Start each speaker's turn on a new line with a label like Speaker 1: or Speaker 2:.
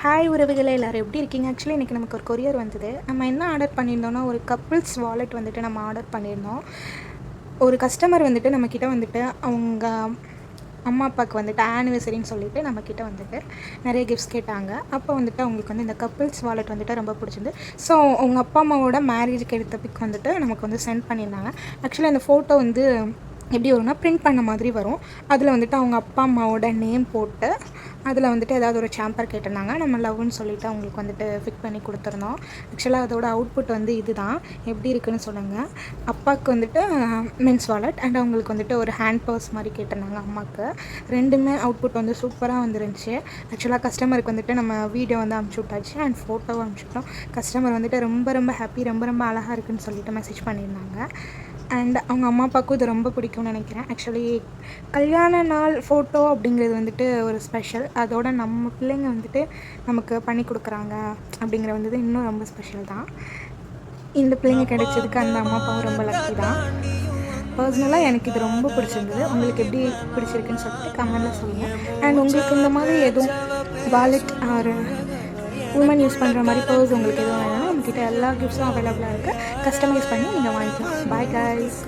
Speaker 1: Hi உறவுகளே, எல்லோரும் எப்படி இருக்கீங்க? ஆக்சுவலி இன்றைக்கி நமக்கு ஒரு கொரியர் வந்தது. நம்ம என்ன ஆர்டர் பண்ணியிருந்தோம்னா, ஒரு கப்புள்ஸ் வாலெட் வந்துட்டு நம்ம ஆர்டர் பண்ணியிருந்தோம். ஒரு கஸ்டமர் வந்துட்டு நம்மக்கிட்ட வந்துட்டு அவங்க அம்மா அப்பாவுக்கு வந்துட்டு ஆனிவர்சரின்னு சொல்லிட்டு நம்மக்கிட்ட வந்துட்டு நிறைய கிஃப்ட்ஸ் கேட்டாங்க. அப்போ வந்துட்டு அவங்களுக்கு வந்து இந்த கப்புள்ஸ் வாலெட் வந்துட்டு ரொம்ப பிடிச்சிருந்து. ஸோ அவங்க அப்பா அம்மாவோட மேரேஜுக்கு எடுத்த பிக் வந்துட்டு நமக்கு வந்து சென்ட் பண்ணியிருந்தாங்க. ஆக்சுவலி அந்த ஃபோட்டோ வந்து எப்படி வரும்னா, பிரிண்ட் பண்ண மாதிரி வரும். அதில் வந்துட்டு அவங்க அப்பா அம்மாவோட நேம் போட்டு அதில் வந்துட்டு ஏதாவது ஒரு சாம்பர் கேட்டிருந்தாங்க. நம்ம லவ்னு சொல்லிவிட்டு அவங்களுக்கு வந்துட்டு ஃபிக் பண்ணி கொடுத்துருந்தோம். ஆக்சுவலாக அதோட அவுட்புட் வந்து இது தான். எப்படி இருக்குதுன்னு சொல்லுங்கள். அப்பாவுக்கு வந்துட்டு மென்ஸ் வாலெட் அண்ட் அவங்களுக்கு வந்துட்டு ஒரு ஹேண்ட் பர்ஸ் மாதிரி கேட்டிருந்தாங்க அம்மாவுக்கு. ரெண்டுமே அவுட்புட் வந்து சூப்பராக வந்துருந்துச்சு. ஆக்சுவலாக கஸ்டமருக்கு வந்துட்டு நம்ம வீடியோ வந்து அனுப்பிச்சி விட்டாச்சு அண்ட் ஃபோட்டோவும் அனுப்பிச்சுட்டோம். கஸ்டமர் வந்துட்டு ரொம்ப ஹாப்பி, ரொம்ப அழகாக இருக்குதுன்னு சொல்லிட்டு மெசேஜ் பண்ணியிருந்தாங்க. அண்ட் அவங்க அம்மா அப்பாவுக்கும் இது ரொம்ப பிடிக்கும்னு நினைக்கிறேன். ஆக்சுவலி கல்யாண நாள் ஃபோட்டோ அப்படிங்கிறது வந்துட்டு ஒரு ஸ்பெஷல். அதோட நம்ம பிள்ளைங்க வந்துட்டு நமக்கு பண்ணி கொடுக்குறாங்க அப்படிங்கிற வந்து இன்னும் ரொம்ப ஸ்பெஷல் தான். இந்த பிள்ளைங்க கிடைச்சதுக்கு அந்த அம்மா அப்பாவும் ரொம்ப லக்கி தான். பர்சனலாக எனக்கு இது ரொம்ப பிடிச்சிருந்தது. உங்களுக்கு எப்படி பிடிச்சிருக்குன்னு சொல்லிட்டு கமெண்டில் சொல்லுங்கள். அண்ட் உங்களுக்கு இந்த மாதிரி எதுவும் வாலெட் ஒரு உமன் யூஸ் பண்ணுற மாதிரி பர்ஸ் உங்களுக்கு எதுவும் வேணும்னா நம்மக்கிட்ட எல்லா கிஃப்ட்ஸும் அவைலபிளாக இருக்குது. கஸ்டமைஸ் பண்ணி நீங்கள் வாங்கிக்கலாம். Bye guys.